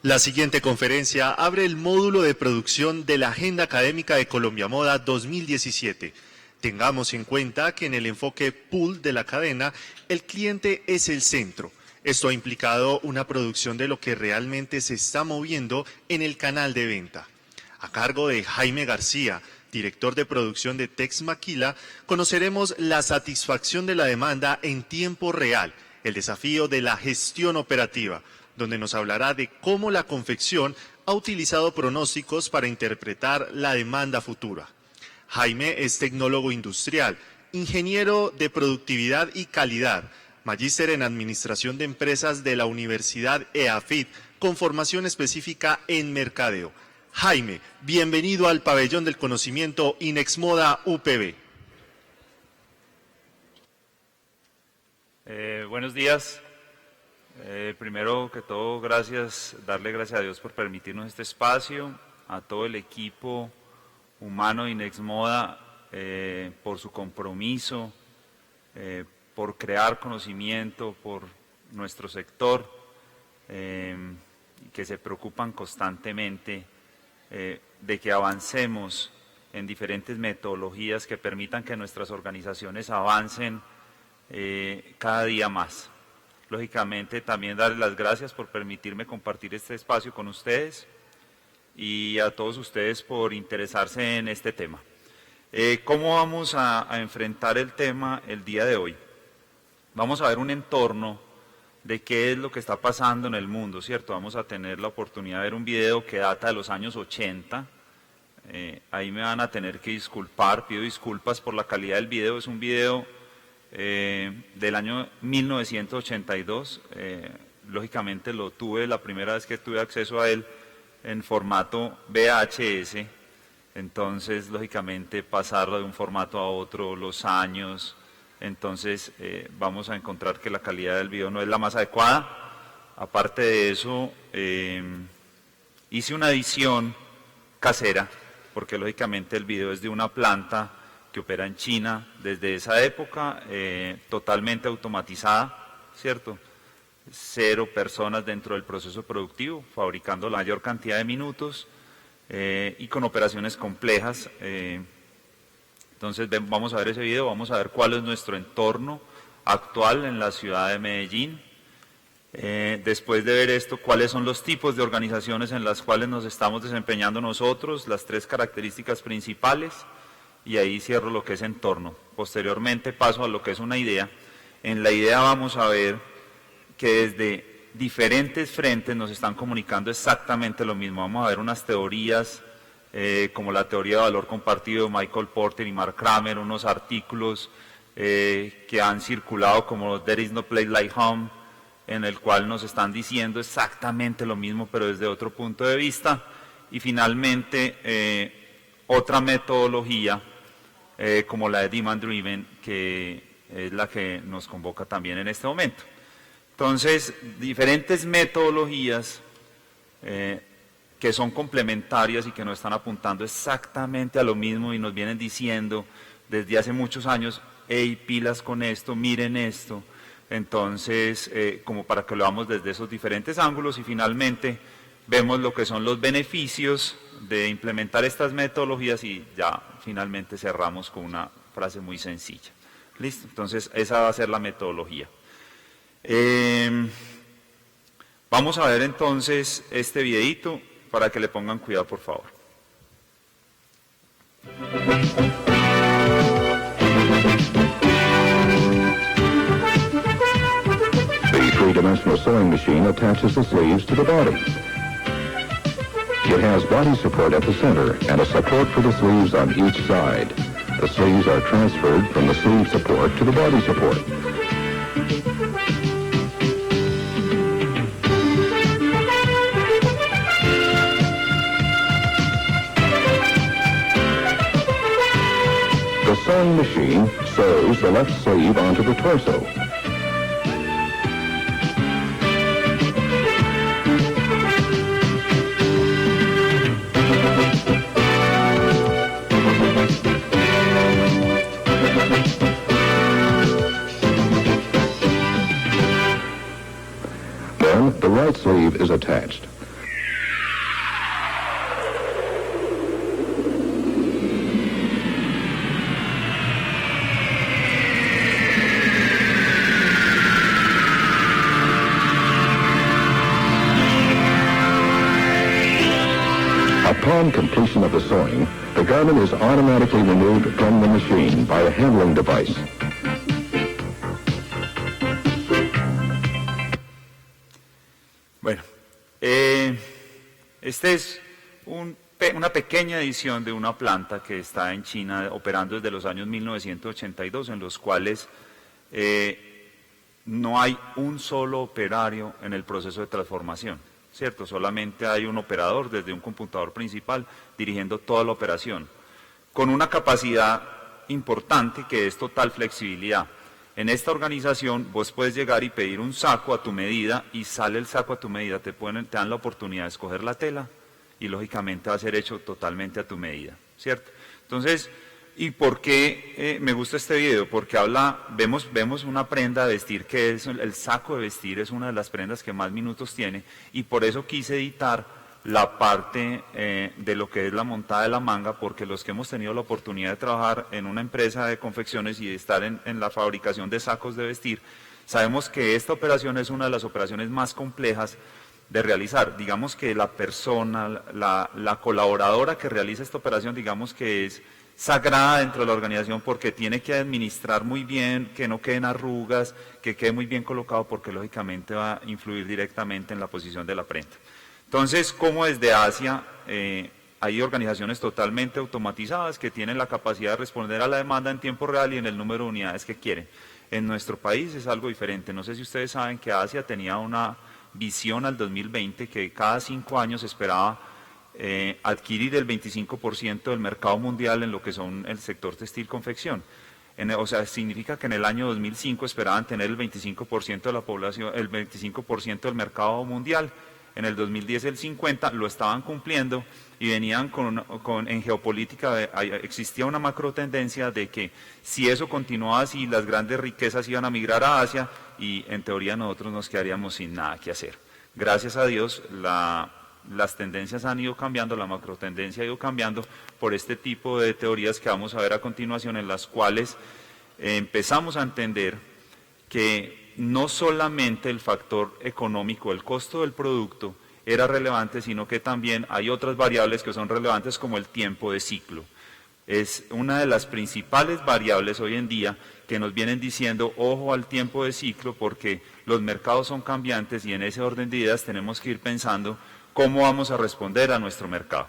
La siguiente conferencia abre el módulo de producción de la Agenda Académica de Colombia Moda 2017. Tengamos en cuenta que en el enfoque pool de la cadena, el cliente es el centro. Esto ha implicado una producción de lo que realmente se está moviendo en el canal de venta. A cargo de Jaime García, director de producción de Tex Maquila, conoceremos la satisfacción de la demanda en tiempo real, el desafío de la gestión operativa, donde nos hablará de cómo la confección ha utilizado pronósticos para interpretar la demanda futura. Jaime es tecnólogo industrial, ingeniero de productividad y calidad, magíster en administración de empresas de la Universidad EAFIT, con formación específica en mercadeo. Jaime, bienvenido al Pabellón del Conocimiento Inexmoda UPB. Buenos días. Primero que todo, darle gracias a Dios por permitirnos este espacio, a todo el equipo humano de Inexmoda por su compromiso, por crear conocimiento por nuestro sector, que se preocupan constantemente de que avancemos en diferentes metodologías que permitan que nuestras organizaciones avancen cada día más. Lógicamente, también darles las gracias por permitirme compartir este espacio con ustedes y a todos ustedes por interesarse en este tema. ¿Cómo vamos a enfrentar el tema el día de hoy? Vamos a ver un entorno de qué es lo que está pasando en el mundo, ¿cierto? Vamos a tener la oportunidad de ver un video que data de los años 80. Ahí me van a tener que disculpar, pido disculpas por la calidad del video. Es un video del año 1982, lógicamente lo tuve la primera vez que tuve acceso a él en formato VHS, entonces lógicamente pasarlo de un formato a otro, los años, entonces vamos a encontrar que la calidad del video no es la más adecuada. Aparte de eso, hice una edición casera, porque lógicamente el video es de una planta que opera en China desde esa época, totalmente automatizada, ¿cierto? 0 personas dentro del proceso productivo, fabricando la mayor cantidad de minutos y con operaciones complejas. Entonces vamos a ver ese video, vamos a ver cuál es nuestro entorno actual en la ciudad de Medellín. Después de ver esto, cuáles son los tipos de organizaciones en las cuales nos estamos desempeñando nosotros, las 3 características principales, y ahí cierro lo que es entorno. Posteriormente paso a lo que es una idea. En la idea vamos a ver que desde diferentes frentes nos están comunicando exactamente lo mismo. Vamos a ver unas teorías como la teoría de valor compartido de Michael Porter y Mark Kramer, unos artículos que han circulado como There is no place like home, en el cual nos están diciendo exactamente lo mismo pero desde otro punto de vista. Y finalmente otra metodología como la de Demand Driven, que es la que nos convoca también en este momento. Entonces, diferentes metodologías que son complementarias y que nos están apuntando exactamente a lo mismo y nos vienen diciendo desde hace muchos años, hey, pilas con esto, miren esto. Entonces, como para que lo veamos desde esos diferentes ángulos y finalmente vemos lo que son los beneficios de implementar estas metodologías y ya finalmente cerramos con una frase muy sencilla. ¿Listo? Entonces, esa va a ser la metodología. Vamos a ver entonces este videito para que le pongan cuidado, por favor. The three-dimensional sewing machine attaches the sleeves to the body. It has body support at the center and a support for the sleeves on each side. The sleeves are transferred from the sleeve support to the body support. The sewing machine sews the left sleeve onto the torso. Then the right sleeve is attached. Upon completion of the sewing, the garment is automatically removed from the machine by a handling device. Bueno, este es una pequeña edición de una planta que está en China operando desde los años 1982, en los cuales no hay un solo operario en el proceso de transformación, ¿cierto? Solamente hay un operador desde un computador principal dirigiendo toda la operación, con una capacidad importante que es total flexibilidad. En esta organización vos puedes llegar y pedir un saco a tu medida y sale el saco a tu medida, te dan la oportunidad de escoger la tela y lógicamente va a ser hecho totalmente a tu medida, ¿cierto? Entonces, ¿y por qué me gusta este video? Porque vemos una prenda de vestir que es el saco de vestir, es una de las prendas que más minutos tiene y por eso quise editar la parte de lo que es la montada de la manga, porque los que hemos tenido la oportunidad de trabajar en una empresa de confecciones y de estar en la fabricación de sacos de vestir, sabemos que esta operación es una de las operaciones más complejas de realizar. Digamos que la persona, la colaboradora que realiza esta operación, digamos que es sagrada dentro de la organización porque tiene que administrar muy bien, que no queden arrugas, que quede muy bien colocado porque lógicamente va a influir directamente en la posición de la prenda. Entonces, como desde Asia hay organizaciones totalmente automatizadas que tienen la capacidad de responder a la demanda en tiempo real y en el número de unidades que quieren. En nuestro país es algo diferente. No sé si ustedes saben que Asia tenía una visión al 2020 que cada 5 años esperaba adquirir el 25% del mercado mundial en lo que son el sector textil-confección. O sea, significa que en el año 2005 esperaban tener el 25% de la población, el 25% del mercado mundial. En el 2010 el 50%, lo estaban cumpliendo y venían en geopolítica, existía una macro tendencia de que si eso continuaba así, las grandes riquezas iban a migrar a Asia y en teoría nosotros nos quedaríamos sin nada que hacer. Gracias a Dios las tendencias han ido cambiando, la macro tendencia ha ido cambiando por este tipo de teorías que vamos a ver a continuación, en las cuales empezamos a entender que no solamente el factor económico, el costo del producto era relevante, sino que también hay otras variables que son relevantes como el tiempo de ciclo. Es una de las principales variables hoy en día que nos vienen diciendo ojo al tiempo de ciclo porque los mercados son cambiantes y en ese orden de ideas tenemos que ir pensando cómo vamos a responder a nuestro mercado.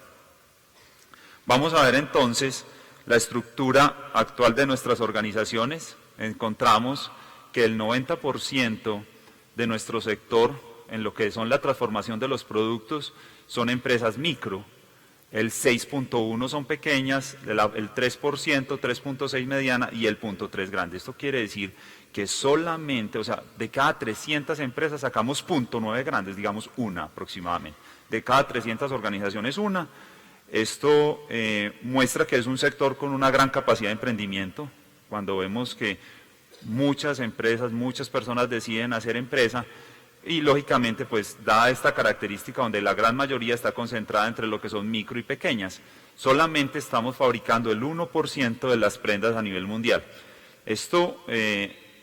Vamos a ver entonces la estructura actual de nuestras organizaciones. Encontramos que el 90% de nuestro sector, en lo que son la transformación de los productos, son empresas micro, el 6.1 son pequeñas, el 3%, 3.6 mediana y el 0.3 grande. Esto quiere decir que solamente, o sea, de cada 300 empresas sacamos 0.9 grandes, digamos una aproximadamente. De cada 300 organizaciones una. Esto muestra que es un sector con una gran capacidad de emprendimiento, cuando vemos que muchas empresas, muchas personas deciden hacer empresa y lógicamente pues dada esta característica donde la gran mayoría está concentrada entre lo que son micro y pequeñas, solamente estamos fabricando el 1% de las prendas a nivel mundial. Esto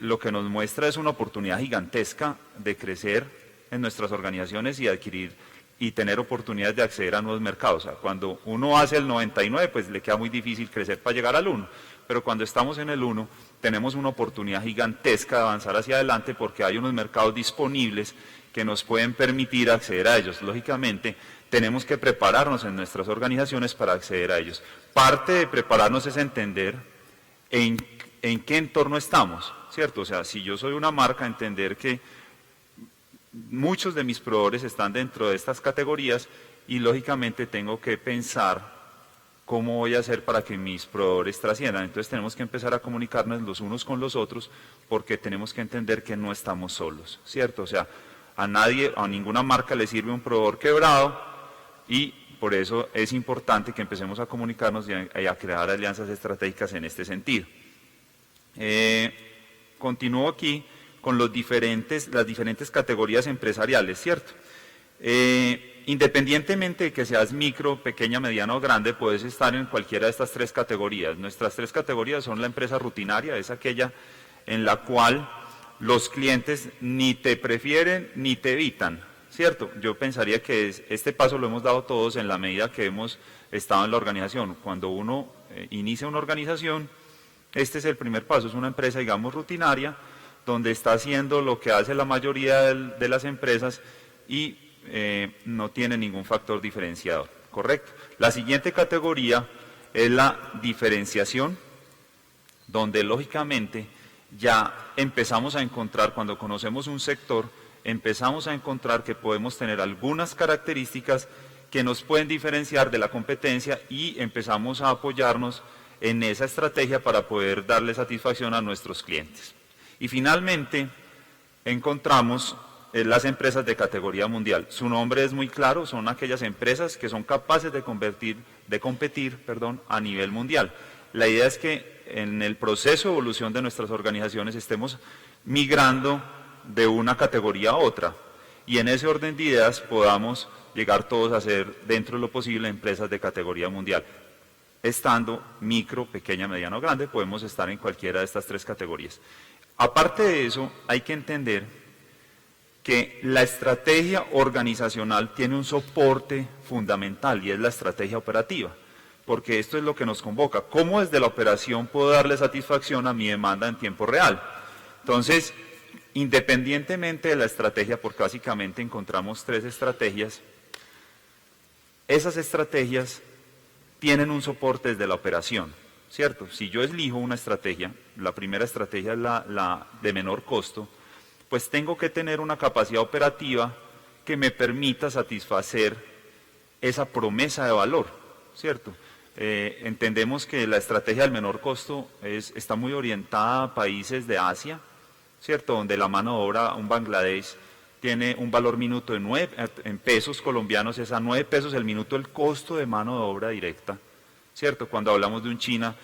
lo que nos muestra es una oportunidad gigantesca de crecer en nuestras organizaciones y adquirir y tener oportunidades de acceder a nuevos mercados. O sea, cuando uno hace el 99 pues le queda muy difícil crecer para llegar al 1, pero cuando estamos en el 1 tenemos una oportunidad gigantesca de avanzar hacia adelante porque hay unos mercados disponibles que nos pueden permitir acceder a ellos. Lógicamente, tenemos que prepararnos en nuestras organizaciones para acceder a ellos. Parte de prepararnos es entender en qué entorno estamos, ¿cierto? O sea, si yo soy una marca, entender que muchos de mis proveedores están dentro de estas categorías y lógicamente tengo que pensar ¿cómo voy a hacer para que mis proveedores trasciendan? Entonces tenemos que empezar a comunicarnos los unos con los otros porque tenemos que entender que no estamos solos, ¿cierto? O sea, a nadie, a ninguna marca le sirve un proveedor quebrado y por eso es importante que empecemos a comunicarnos y a crear alianzas estratégicas en este sentido. Continúo aquí con las diferentes categorías empresariales, ¿cierto? Independientemente de que seas micro, pequeña, mediana o grande, puedes estar en cualquiera de estas 3 categorías. Nuestras 3 categorías son la empresa rutinaria, es aquella en la cual los clientes ni te prefieren ni te evitan. ¿cierto? Yo pensaría que este paso lo hemos dado todos en la medida que hemos estado en la organización. Cuando uno inicia una organización, este es el primer paso, es una empresa, digamos, rutinaria, donde está haciendo lo que hace la mayoría de las empresas y no tiene ningún factor diferenciador, ¿correcto? La siguiente categoría es la diferenciación, donde lógicamente ya empezamos a encontrar, cuando conocemos un sector, empezamos a encontrar que podemos tener algunas características que nos pueden diferenciar de la competencia y empezamos a apoyarnos en esa estrategia para poder darle satisfacción a nuestros clientes. Y finalmente encontramos las empresas de categoría mundial. Su nombre es muy claro, son aquellas empresas que son capaces de competir a nivel mundial. La idea es que en el proceso de evolución de nuestras organizaciones estemos migrando de una categoría a otra y en ese orden de ideas podamos llegar todos a ser, dentro de lo posible, empresas de categoría mundial. Estando micro, pequeña, mediana o grande, podemos estar en cualquiera de estas tres categorías. Aparte de eso, hay que entender que la estrategia organizacional tiene un soporte fundamental y es la estrategia operativa, porque esto es lo que nos convoca. ¿Cómo desde la operación puedo darle satisfacción a mi demanda en tiempo real? Entonces, independientemente de la estrategia, porque básicamente encontramos tres estrategias, esas estrategias tienen un soporte desde la operación, ¿cierto? Si yo elijo una estrategia, la primera estrategia es la de menor costo, pues tengo que tener una capacidad operativa que me permita satisfacer esa promesa de valor, ¿cierto? Entendemos que la estrategia del menor costo está muy orientada a países de Asia, ¿cierto? Donde la mano de obra, un Bangladesh, tiene un valor minuto de 9, en pesos colombianos es a 9 pesos el minuto el costo de mano de obra directa, ¿cierto? Cuando hablamos de un China,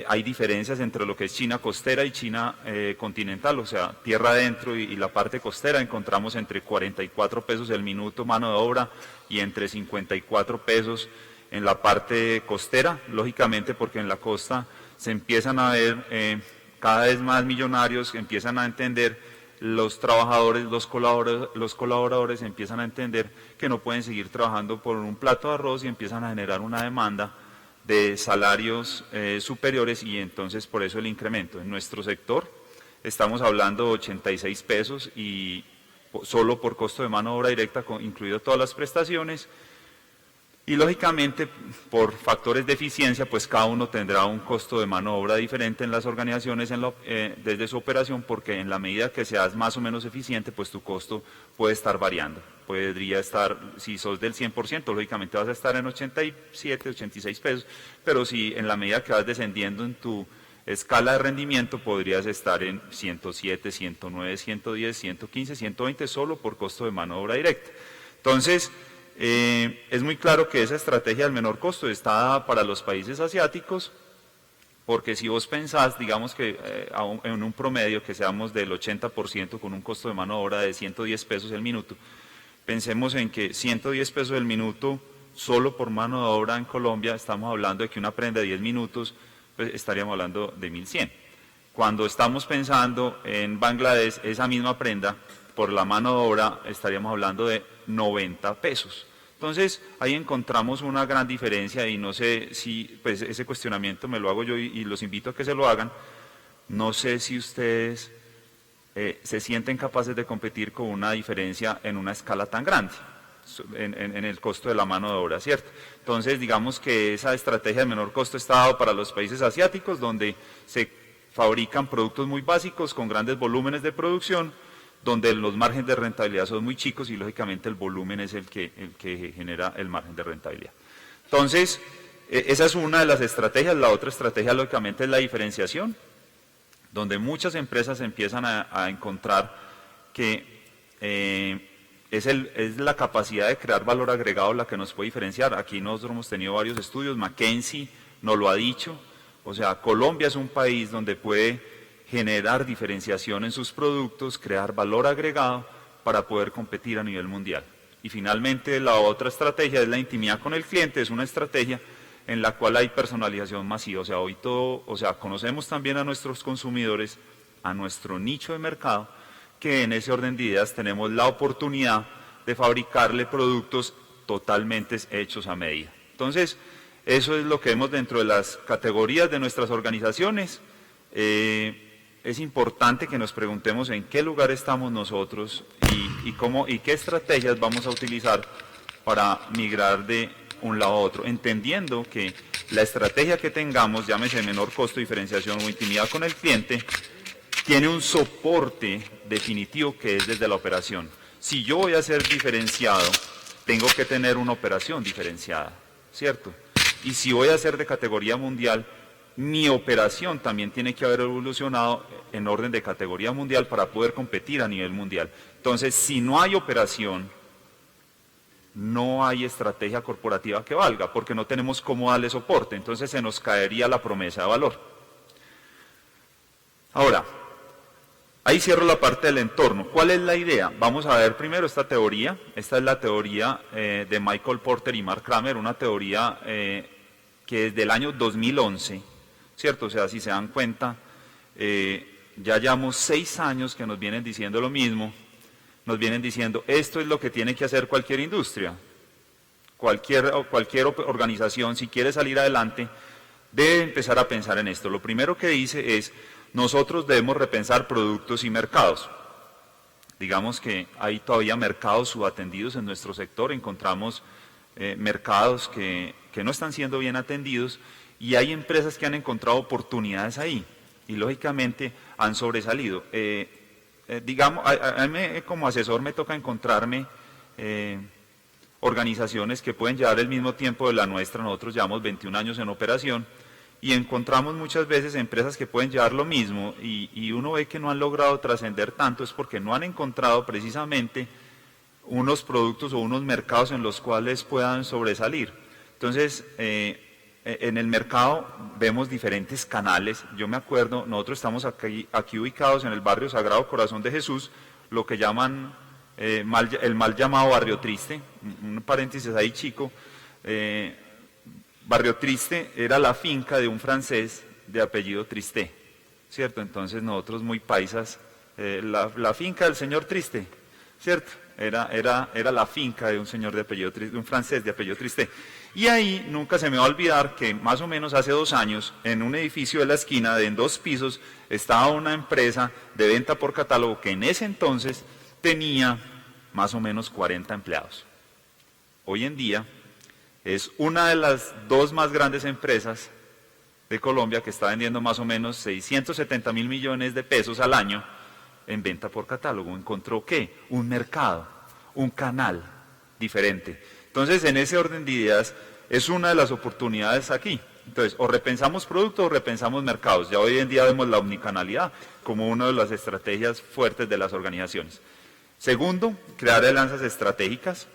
hay diferencias entre lo que es China costera y China continental, o sea, tierra adentro y la parte costera, encontramos entre 44 pesos el minuto mano de obra y entre 54 pesos en la parte costera, lógicamente porque en la costa se empiezan a ver cada vez más millonarios, empiezan a entender los trabajadores, los colaboradores empiezan a entender que no pueden seguir trabajando por un plato de arroz y empiezan a generar una demanda de salarios superiores y entonces por eso el incremento. En nuestro sector estamos hablando de 86 pesos y solo por costo de mano de obra directa, incluido todas las prestaciones. Y lógicamente, por factores de eficiencia, pues cada uno tendrá un costo de mano de obra diferente en las organizaciones desde su operación, porque en la medida que seas más o menos eficiente, pues tu costo puede estar variando. Podría estar, si sos del 100%, lógicamente vas a estar en 87, 86 pesos, pero si en la medida que vas descendiendo en tu escala de rendimiento, podrías estar en 107, 109, 110, 115, 120, solo por costo de mano de obra directa. Entonces, es muy claro que esa estrategia del menor costo está dada para los países asiáticos, porque si vos pensás, digamos que en un promedio que seamos del 80% con un costo de mano de obra de 110 pesos el minuto, pensemos en que 110 pesos el minuto solo por mano de obra en Colombia, estamos hablando de que una prenda de 10 minutos, pues estaríamos hablando de 1.100. Cuando estamos pensando en Bangladesh, esa misma prenda por la mano de obra estaríamos hablando de 90 pesos. Entonces, ahí encontramos una gran diferencia y no sé si, pues ese cuestionamiento me lo hago yo y los invito a que se lo hagan. No sé si ustedes se sienten capaces de competir con una diferencia en una escala tan grande, en el costo de la mano de obra, ¿cierto? Entonces, digamos que esa estrategia de menor costo está dada para los países asiáticos, donde se fabrican productos muy básicos con grandes volúmenes de producción, donde los márgenes de rentabilidad son muy chicos y lógicamente el volumen es el que genera el margen de rentabilidad. Entonces, esa es una de las estrategias. La otra estrategia lógicamente es la diferenciación, donde muchas empresas empiezan a encontrar que es la capacidad de crear valor agregado la que nos puede diferenciar. Aquí nosotros hemos tenido varios estudios, McKinsey nos lo ha dicho, o sea, Colombia es un país donde puede generar diferenciación en sus productos, crear valor agregado para poder competir a nivel mundial. Y finalmente la otra estrategia es la intimidad con el cliente, es una estrategia en la cual hay personalización masiva, o sea, conocemos también a nuestros consumidores, a nuestro nicho de mercado, que en ese orden de ideas tenemos la oportunidad de fabricarle productos totalmente hechos a medida. Entonces, eso es lo que vemos dentro de las categorías de nuestras organizaciones. Es importante que nos preguntemos en qué lugar estamos nosotros y qué estrategias vamos a utilizar para migrar de un lado a otro, entendiendo que la estrategia que tengamos, llámese menor costo, diferenciación o intimidad con el cliente, tiene un soporte definitivo que es desde la operación. Si yo voy a ser diferenciado, tengo que tener una operación diferenciada, ¿cierto? Y si voy a ser de categoría mundial, mi operación también tiene que haber evolucionado en orden de categoría mundial para poder competir a nivel mundial. Entonces, si no hay operación, no hay estrategia corporativa que valga, porque no tenemos cómo darle soporte, entonces se nos caería la promesa de valor. Ahora, ahí cierro la parte del entorno. ¿Cuál es la idea? Vamos a ver primero esta teoría. Esta es la teoría de Michael Porter y Mark Kramer, una teoría que desde el año 2011, ¿cierto? O sea, si se dan cuenta, ya llevamos 6 años que nos vienen diciendo lo mismo. Nos vienen diciendo, esto es lo que tiene que hacer cualquier industria, cualquier organización, si quiere salir adelante, debe empezar a pensar en esto. Lo primero que dice es, nosotros debemos repensar productos y mercados. Digamos que hay todavía mercados subatendidos en nuestro sector, encontramos mercados que no están siendo bien atendidos y hay empresas que han encontrado oportunidades ahí y lógicamente han sobresalido. Digamos, a mí como asesor me toca encontrarme organizaciones que pueden llevar el mismo tiempo de la nuestra. Nosotros llevamos 21 años en operación y encontramos muchas veces empresas que pueden llevar lo mismo y uno ve que no han logrado trascender tanto, es porque no han encontrado precisamente unos productos o unos mercados en los cuales puedan sobresalir. Entonces, en el mercado vemos diferentes canales. Yo me acuerdo, nosotros estamos aquí ubicados en el barrio Sagrado Corazón de Jesús, lo que llaman el mal llamado Barrio Triste. Un paréntesis ahí chico. Barrio Triste era la finca de un francés de apellido Triste, ¿cierto? Entonces nosotros muy paisas, la finca del señor Triste, ¿cierto? Era la finca de un señor de apellido Triste, de un francés de apellido Triste. Y ahí nunca se me va a olvidar que más o menos hace 2 años, en un edificio de la esquina, en 2 pisos, estaba una empresa de venta por catálogo que en ese entonces tenía más o menos 40 empleados. Hoy en día es una de las 2 más grandes empresas de Colombia que está vendiendo más o menos 670 mil millones de pesos al año en venta por catálogo. ¿Encontró qué? Un mercado, un canal diferente. Entonces, en ese orden de ideas, es una de las oportunidades aquí. Entonces, o repensamos productos o repensamos mercados. Ya hoy en día vemos la omnicanalidad como una de las estrategias fuertes de las organizaciones. Segundo, crear alianzas estratégicas.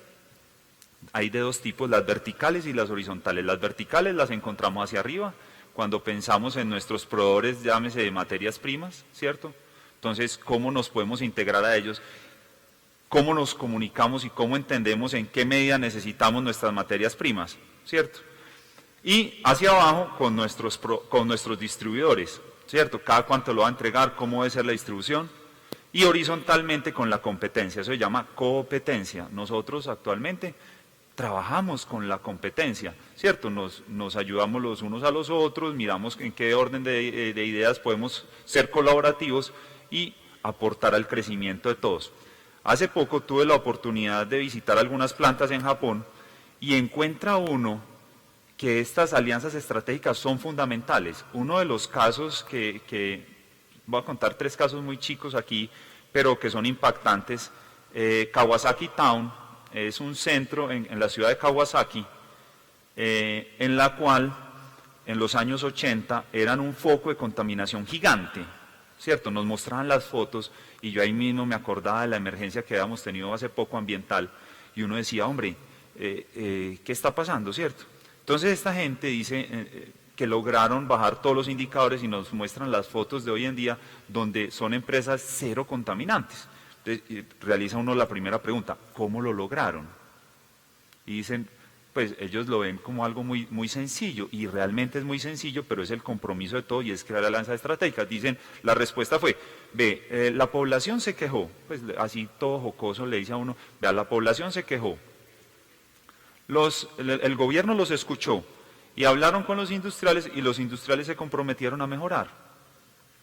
Hay de 2 tipos, las verticales y las horizontales. Las verticales las encontramos hacia arriba, cuando pensamos en nuestros proveedores, llámese de materias primas, ¿cierto? Entonces, ¿cómo nos podemos integrar a ellos? ¿Cómo nos comunicamos y cómo entendemos en qué medida necesitamos nuestras materias primas, ¿cierto? Y hacia abajo con nuestros distribuidores, ¿cierto? Cada cuánto lo va a entregar, cómo debe ser la distribución. Y horizontalmente con la competencia, eso se llama competencia. Nosotros actualmente trabajamos con la competencia, ¿cierto? Nos ayudamos los unos a los otros, miramos en qué orden de ideas podemos ser colaborativos y aportar al crecimiento de todos. Hace poco tuve la oportunidad de visitar algunas plantas en Japón y encuentra uno que estas alianzas estratégicas son fundamentales. Uno de los casos que voy a contar 3 casos muy chicos aquí, pero que son impactantes. Kawasaki Town es un centro en la ciudad de Kawasaki, en la cual en los años 80 eran un foco de contaminación gigante, ¿cierto? Nos mostraban las fotos y yo ahí mismo me acordaba de la emergencia que habíamos tenido hace poco ambiental y uno decía, hombre, ¿qué está pasando, cierto? Entonces esta gente dice que lograron bajar todos los indicadores y nos muestran las fotos de hoy en día donde son empresas 0 contaminantes. Entonces realiza uno la primera pregunta, ¿cómo lo lograron? Y dicen, pues ellos lo ven como algo muy, muy sencillo, y realmente es muy sencillo, pero es el compromiso de todo y es crear alianzas estratégicas. Dicen, la respuesta fue, la población se quejó, pues así todo jocoso le dice a uno, vea, la población se quejó, el gobierno los escuchó y hablaron con los industriales y los industriales se comprometieron a mejorar,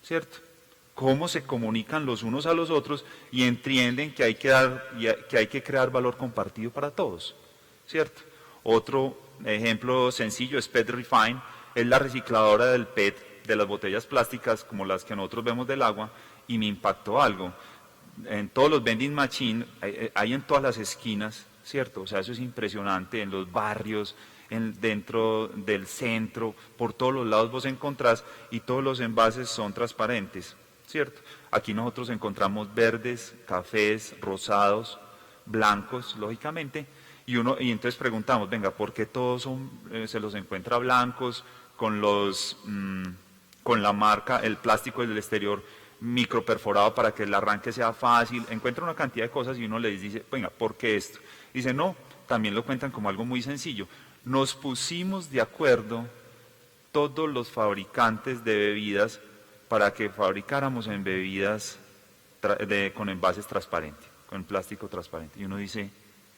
¿cierto? Cómo se comunican los unos a los otros y entienden que hay que crear valor compartido para todos, ¿cierto? Otro ejemplo sencillo es PET Refine, es la recicladora del PET, de las botellas plásticas como las que nosotros vemos del agua, y me impactó algo. En todos los vending machines, hay en todas las esquinas, ¿cierto? O sea, eso es impresionante, en los barrios, dentro del centro, por todos los lados vos encontrás, y todos los envases son transparentes, ¿cierto? Aquí nosotros encontramos verdes, cafés, rosados, blancos, lógicamente, y entonces preguntamos, venga, ¿por qué todos se los encuentra blancos, con la marca, el plástico del exterior microperforado para que el arranque sea fácil? Encuentra una cantidad de cosas y uno les dice, venga, ¿por qué esto? Dice, no, también lo cuentan como algo muy sencillo. Nos pusimos de acuerdo todos los fabricantes de bebidas para que fabricáramos en bebidas con envases transparentes, con plástico transparente. Y uno dice,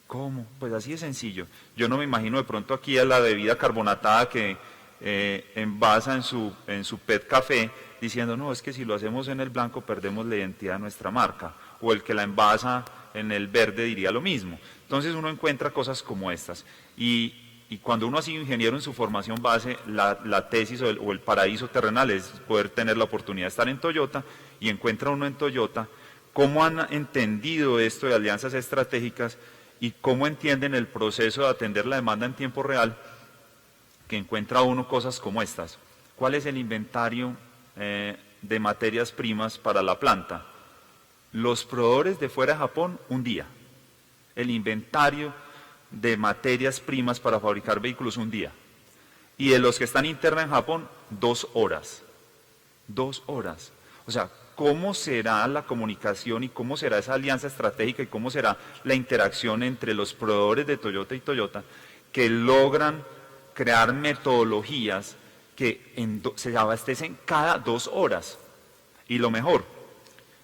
¿cómo? Pues así de sencillo. Yo no me imagino de pronto aquí a la bebida carbonatada que envasa en su PET café diciendo, no, es que si lo hacemos en el blanco perdemos la identidad de nuestra marca, o el que la envasa en el verde diría lo mismo. Entonces uno encuentra cosas como estas, y cuando uno ha sido ingeniero en su formación base, la tesis o el paraíso terrenal es poder tener la oportunidad de estar en Toyota, y encuentra uno en Toyota cómo han entendido esto de alianzas estratégicas y cómo entienden el proceso de atender la demanda en tiempo real, que encuentra uno cosas como estas. ¿Cuál es el inventario de materias primas para la planta? Los proveedores de fuera de Japón, un día. El inventario de materias primas para fabricar vehículos, un día. Y de los que están interna en Japón, 2 horas. 2 horas. O sea, ¿cómo será la comunicación y cómo será esa alianza estratégica y cómo será la interacción entre los proveedores de Toyota y Toyota que logran crear metodologías que se abastecen cada 2 horas? Y lo mejor,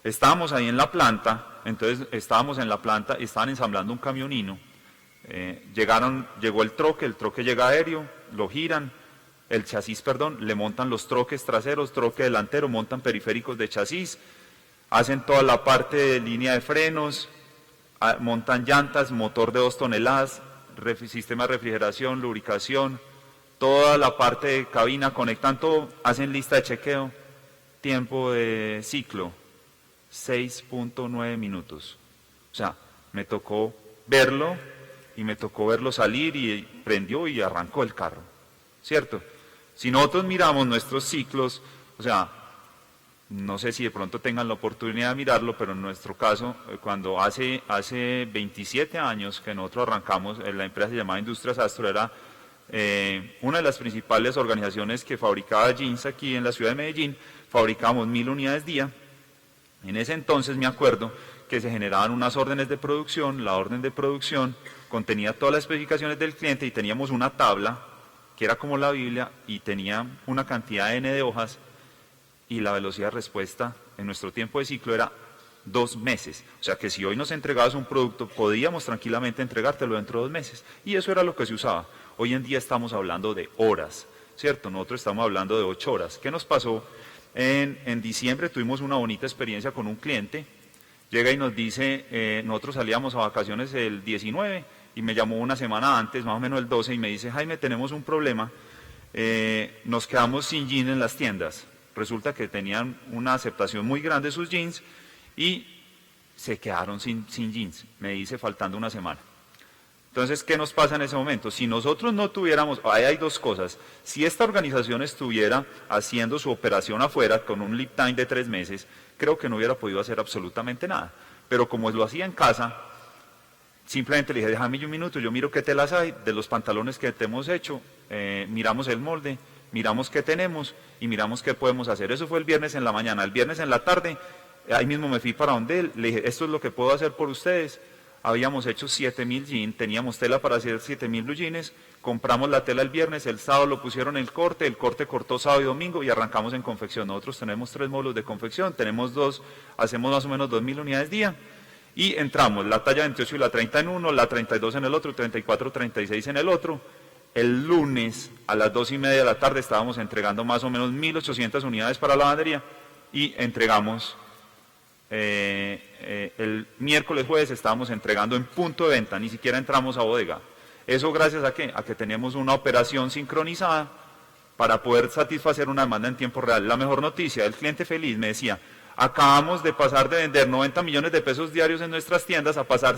estábamos ahí en la planta, entonces estábamos en la planta y estaban ensamblando un camionino. Llegó el troque llega aéreo, lo giran, el chasis, le montan los troques traseros, troque delantero, montan periféricos de chasis, hacen toda la parte de línea de frenos, montan llantas, motor de 2 toneladas, sistema de refrigeración, lubricación, toda la parte de cabina, conectan todo, hacen lista de chequeo, tiempo de ciclo, 6.9 minutos. O sea, me tocó verlo y me tocó verlo salir y prendió y arrancó el carro, ¿cierto? Si nosotros miramos nuestros ciclos, o sea, no sé si de pronto tengan la oportunidad de mirarlo, pero en nuestro caso, cuando hace 27 años que nosotros arrancamos, la empresa se llamaba Industrias Astro, era una de las principales organizaciones que fabricaba jeans aquí en la ciudad de Medellín, fabricábamos 1000 unidades día. En ese entonces me acuerdo que se generaban unas órdenes de producción, la orden de producción contenía todas las especificaciones del cliente y teníamos una tabla que era como la Biblia y tenía una cantidad N de hojas, y la velocidad de respuesta en nuestro tiempo de ciclo era 2 meses. O sea que si hoy nos entregabas un producto, podíamos tranquilamente entregártelo dentro de 2 meses. Y eso era lo que se usaba. Hoy en día estamos hablando de horas, ¿cierto? Nosotros estamos hablando de 8 horas. ¿Qué nos pasó? En diciembre tuvimos una bonita experiencia con un cliente. Llega y nos dice, nosotros salíamos a vacaciones el 19 y me llamó una semana antes, más o menos el 12, y me dice, Jaime, tenemos un problema, nos quedamos sin jeans en las tiendas. Resulta que tenían una aceptación muy grande de sus jeans y se quedaron sin jeans, me dice, faltando una semana. Entonces, ¿qué nos pasa en ese momento? Si nosotros no tuviéramos, ahí hay 2 cosas, si esta organización estuviera haciendo su operación afuera con un lead time de 3 meses, creo que no hubiera podido hacer absolutamente nada. Pero como lo hacía en casa, simplemente le dije, déjame un minuto, yo miro qué telas hay de los pantalones que te hemos hecho, miramos el molde, miramos qué tenemos y miramos qué podemos hacer. Eso fue el viernes en la mañana. El viernes en la tarde, ahí mismo me fui para donde él, le dije, esto es lo que puedo hacer por ustedes, habíamos hecho 7.000 jeans, teníamos tela para hacer 7.000 blue jeans, compramos la tela el viernes, el sábado lo pusieron el corte cortó sábado y domingo y arrancamos en confección. Nosotros tenemos 3 módulos de confección, tenemos 2, hacemos más o menos 2.000 unidades día y entramos la talla 28 y la 30 en uno, la 32 en el otro, 34, 36 en el otro. El lunes a las 2:30 de la tarde estábamos entregando más o menos 1.800 unidades para lavandería y entregamos el miércoles, jueves estábamos entregando en punto de venta, ni siquiera entramos a bodega. ¿Eso gracias a qué? A que tenemos una operación sincronizada para poder satisfacer una demanda en tiempo real. La mejor noticia, el cliente feliz me decía, acabamos de pasar de vender 90 millones de pesos diarios en nuestras tiendas a pasar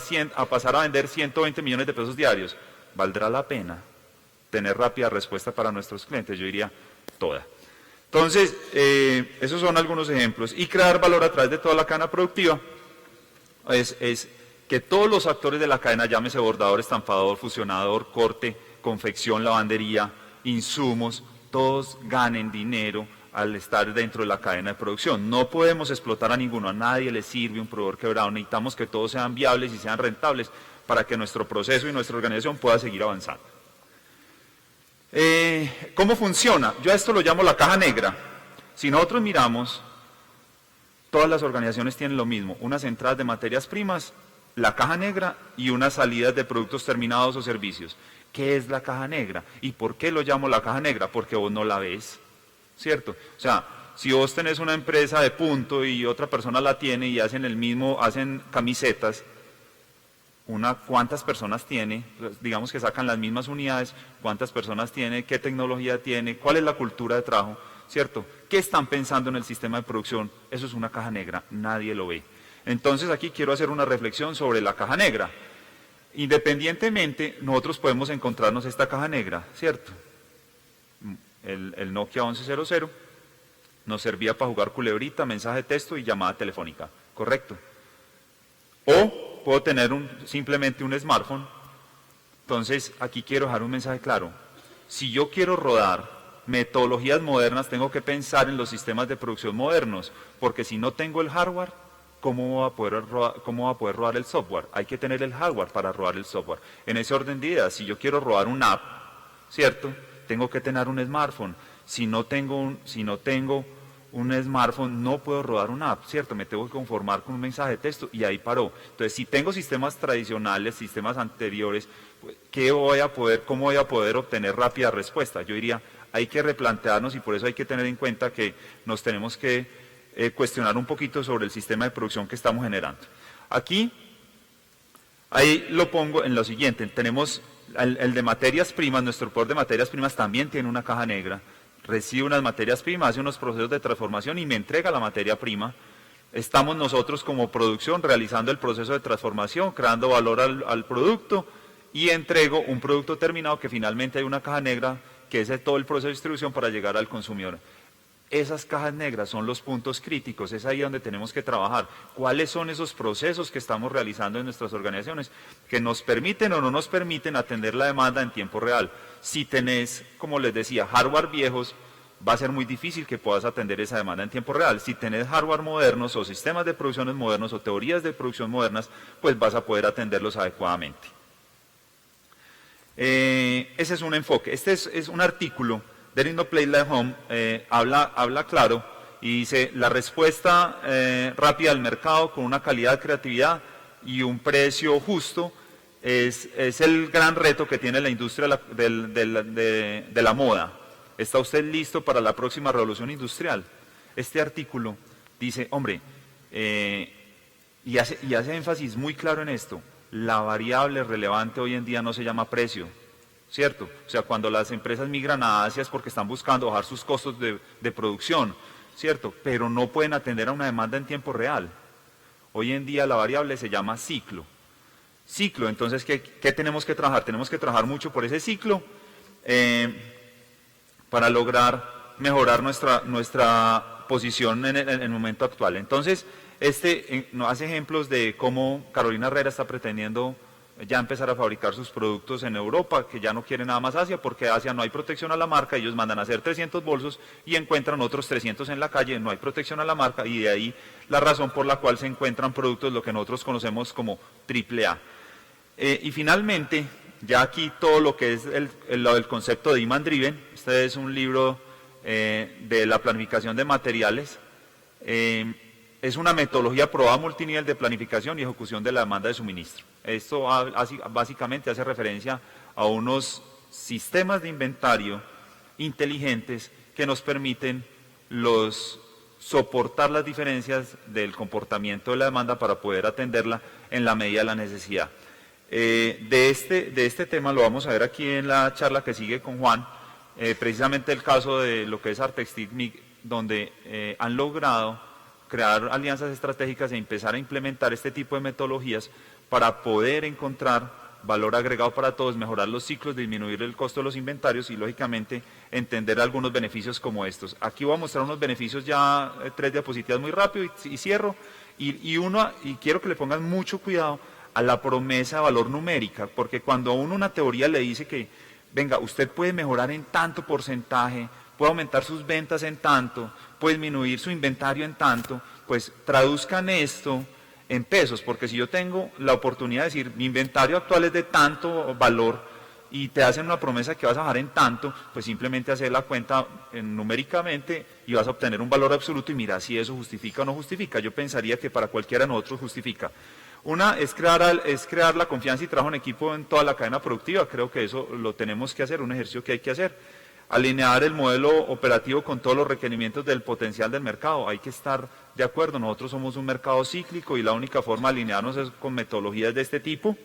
a vender 120 millones de pesos diarios. ¿Valdrá la pena tener rápida respuesta para nuestros clientes? Yo diría toda. Entonces, esos son algunos ejemplos. Y crear valor a través de toda la cadena productiva es que todos los actores de la cadena, llámese bordador, estampador, fusionador, corte, confección, lavandería, insumos, todos ganen dinero al estar dentro de la cadena de producción. No podemos explotar a ninguno, a nadie le sirve un proveedor quebrado. Necesitamos que todos sean viables y sean rentables para que nuestro proceso y nuestra organización pueda seguir avanzando. ¿Cómo funciona? Yo a esto lo llamo la caja negra. Si nosotros miramos, todas las organizaciones tienen lo mismo, unas entradas de materias primas, la caja negra y unas salidas de productos terminados o servicios. ¿Qué es la caja negra? ¿Y por qué lo llamo la caja negra? Porque vos no la ves, ¿cierto? O sea, si vos tenés una empresa de punto y otra persona la tiene y hacen camisetas, ¿cuántas personas tiene? Digamos que sacan las mismas unidades, ¿cuántas personas tiene? ¿Qué tecnología tiene? ¿Cuál es la cultura de trabajo? ¿Cierto? ¿Qué están pensando en el sistema de producción? Eso es una caja negra, nadie lo ve. Entonces aquí quiero hacer una reflexión sobre la caja negra. Independientemente, nosotros podemos encontrarnos esta caja negra, ¿cierto? El Nokia 1100 nos servía para jugar culebrita, mensaje de texto y llamada telefónica, ¿correcto? O puedo tener simplemente un smartphone. Entonces, aquí quiero dejar un mensaje claro. Si yo quiero rodar metodologías modernas, tengo que pensar en los sistemas de producción modernos, porque si no tengo el hardware, ¿cómo va a poder rodar el software? Hay que tener el hardware para rodar el software. En ese orden de ideas, si yo quiero rodar una app, ¿cierto? Tengo que tener un smartphone. Si no tengo un smartphone, no puedo rodar una app, ¿cierto? Me tengo que conformar con un mensaje de texto y ahí paró. Entonces, si tengo sistemas tradicionales, sistemas anteriores, ¿cómo voy a poder obtener rápida respuesta? Yo diría, hay que replantearnos y por eso hay que tener en cuenta que nos tenemos que cuestionar un poquito sobre el sistema de producción que estamos generando. Aquí, ahí lo pongo en lo siguiente, tenemos el de materias primas, nuestro proveedor de materias primas también tiene una caja negra, recibe unas materias primas, hace unos procesos de transformación y me entrega la materia prima. Estamos nosotros como producción realizando el proceso de transformación, creando valor al producto y entrego un producto terminado que finalmente hay una caja negra que es todo el proceso de distribución para llegar al consumidor. Esas cajas negras son los puntos críticos, es ahí donde tenemos que trabajar. ¿Cuáles son esos procesos que estamos realizando en nuestras organizaciones que nos permiten o no nos permiten atender la demanda en tiempo real? Si tenés, como les decía, hardware viejos, va a ser muy difícil que puedas atender esa demanda en tiempo real. Si tenés hardware modernos o sistemas de producción modernos o teorías de producción modernas, pues vas a poder atenderlos adecuadamente. Ese es un enfoque. Este es un artículo. There is no place like home, habla claro y dice la respuesta rápida al mercado con una calidad de creatividad y un precio justo es el gran reto que tiene la industria de la moda. ¿Está usted listo para la próxima revolución industrial? Este artículo dice, hombre, y hace énfasis muy claro en esto, la variable relevante hoy en día no se llama precio, ¿cierto? O sea, cuando las empresas migran a Asia es porque están buscando bajar sus costos de producción, ¿cierto? Pero no pueden atender a una demanda en tiempo real. Hoy en día la variable se llama ciclo. Ciclo, entonces, ¿qué tenemos que trabajar? Tenemos que trabajar mucho por ese ciclo para lograr mejorar nuestra posición en el momento actual. Entonces, nos hace ejemplos de cómo Carolina Herrera está pretendiendo ya empezar a fabricar sus productos en Europa, que ya no quiere nada más Asia, porque Asia no hay protección a la marca, ellos mandan a hacer 300 bolsos y encuentran otros 300 en la calle, no hay protección a la marca, y de ahí la razón por la cual se encuentran productos, lo que nosotros conocemos como AAA. Y finalmente, ya aquí todo lo que es el concepto de Demand Driven. Este es un libro de la planificación de materiales. Es una metodología probada multinivel de planificación y ejecución de la demanda de suministro. Esto básicamente hace referencia a unos sistemas de inventario inteligentes que nos permiten soportar las diferencias del comportamiento de la demanda para poder atenderla en la medida de la necesidad. De este tema lo vamos a ver aquí en la charla que sigue con Juan, precisamente el caso de lo que es Artextic, donde han logrado crear alianzas estratégicas e empezar a implementar este tipo de metodologías para poder encontrar valor agregado para todos, mejorar los ciclos, disminuir el costo de los inventarios y lógicamente entender algunos beneficios como estos. Aquí voy a mostrar unos beneficios ya, 3 diapositivas muy rápido y cierro. Y quiero que le pongan mucho cuidado a la promesa de valor numérica, porque cuando a uno una teoría le dice que, venga, usted puede mejorar en tanto porcentaje, puede aumentar sus ventas en tanto, puede disminuir su inventario en tanto, pues traduzcan esto en pesos, porque si yo tengo la oportunidad de decir, mi inventario actual es de tanto valor, y te hacen una promesa que vas a bajar en tanto, pues simplemente hacer la cuenta numéricamente y vas a obtener un valor absoluto y mira si eso justifica o no justifica. Yo pensaría que para cualquiera de nosotros justifica. Una es crear la confianza y trabajo en equipo en toda la cadena productiva. Creo que eso lo tenemos que hacer, un ejercicio que hay que hacer. Alinear el modelo operativo con todos los requerimientos del potencial del mercado. Hay que estar de acuerdo, nosotros somos un mercado cíclico y la única forma de alinearnos es con metodologías de este tipo.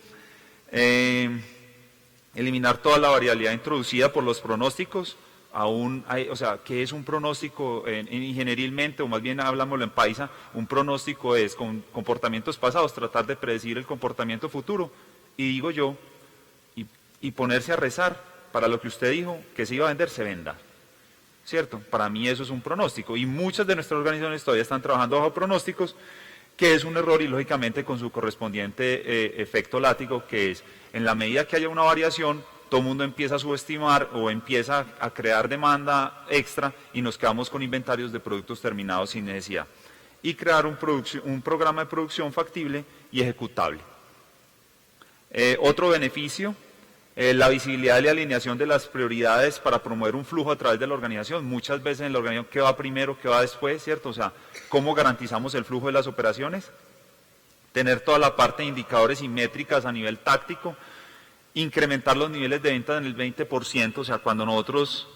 Eliminar toda la variabilidad introducida por los pronósticos. ¿Qué es un pronóstico ingenierilmente, o más bien hablámoslo en paisa? Un pronóstico es con comportamientos pasados, tratar de predecir el comportamiento futuro. Y digo yo, y ponerse a rezar para lo que usted dijo, que se iba a vender, se venda. ¿Cierto? Para mí eso es un pronóstico. Y muchas de nuestras organizaciones todavía están trabajando bajo pronósticos, que es un error y lógicamente con su correspondiente efecto látigo, que es, en la medida que haya una variación, todo el mundo empieza a subestimar o empieza a crear demanda extra y nos quedamos con inventarios de productos terminados sin necesidad. Y crear un programa de producción factible y ejecutable. Otro beneficio, la visibilidad y la alineación de las prioridades para promover un flujo a través de la organización. Muchas veces en la organización, ¿qué va primero, qué va después? ¿Cierto? O sea, ¿cómo garantizamos el flujo de las operaciones? Tener toda la parte de indicadores y métricas a nivel táctico. Incrementar los niveles de ventas en el 20%, o sea, cuando nosotros,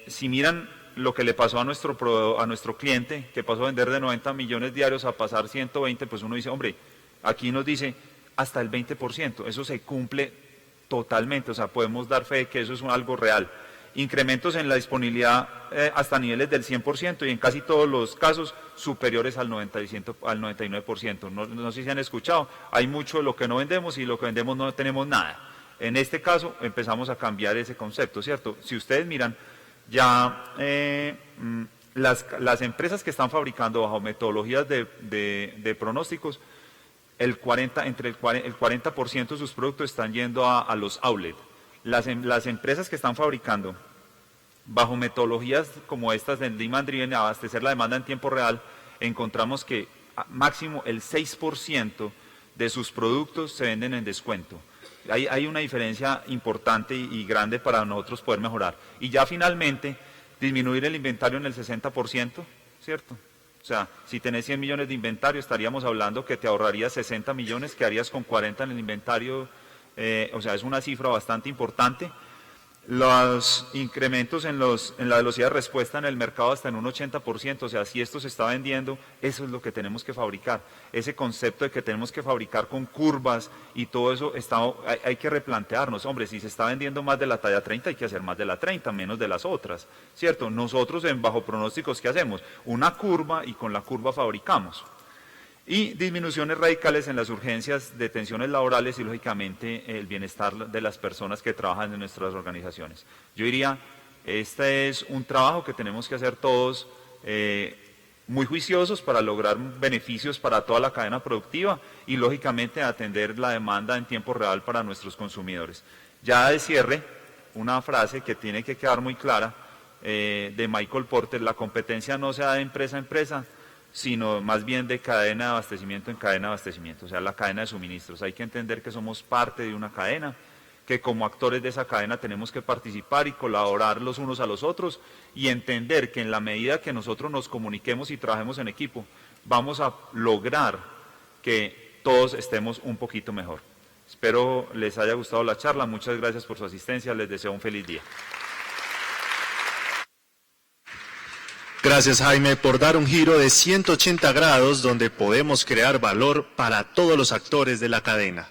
si miran lo que le pasó a nuestro cliente, que pasó a vender de 90 millones diarios a pasar 120, pues uno dice, hombre, aquí nos dice hasta el 20%, eso se cumple totalmente, o sea, podemos dar fe de que eso es algo real. Incrementos en la disponibilidad hasta niveles del 100% y en casi todos los casos superiores al 99%. No sé si han escuchado, hay mucho de lo que no vendemos y lo que vendemos no tenemos nada. En este caso empezamos a cambiar ese concepto, ¿cierto? Si ustedes miran, ya las empresas que están fabricando bajo metodologías de pronósticos, entre el 40% de sus productos están yendo a los outlets. Las empresas que están fabricando bajo metodologías como estas de Demand Driven, abastecer la demanda en tiempo real, encontramos que máximo el 6% de sus productos se venden en descuento. Hay una diferencia importante y grande para nosotros poder mejorar. Y ya finalmente, disminuir el inventario en el 60%, ¿cierto? O sea, si tenés 100 millones de inventario, estaríamos hablando que te ahorrarías 60 millones, que harías con 40 en el inventario. O sea, es una cifra bastante importante. Los incrementos en la velocidad de respuesta en el mercado hasta en un 80%, o sea, si esto se está vendiendo, eso es lo que tenemos que fabricar. Ese concepto de que tenemos que fabricar con curvas y todo eso, hay que replantearnos. Hombre, si se está vendiendo más de la talla 30, hay que hacer más de la 30, menos de las otras, ¿cierto? Nosotros bajo pronósticos, ¿qué hacemos? Una curva y con la curva fabricamos. Y disminuciones radicales en las urgencias de tensiones laborales y, lógicamente, el bienestar de las personas que trabajan en nuestras organizaciones. Yo diría, este es un trabajo que tenemos que hacer todos muy juiciosos para lograr beneficios para toda la cadena productiva y, lógicamente, atender la demanda en tiempo real para nuestros consumidores. Ya de cierre, una frase que tiene que quedar muy clara de Michael Porter: la competencia no se da de empresa a empresa, sino más bien de cadena de abastecimiento en cadena de abastecimiento, o sea, la cadena de suministros. Hay que entender que somos parte de una cadena, que como actores de esa cadena tenemos que participar y colaborar los unos a los otros y entender que en la medida que nosotros nos comuniquemos y trabajemos en equipo, vamos a lograr que todos estemos un poquito mejor. Espero les haya gustado la charla, muchas gracias por su asistencia, les deseo un feliz día. Gracias, Jaime, por dar un giro de 180 grados donde podemos crear valor para todos los actores de la cadena.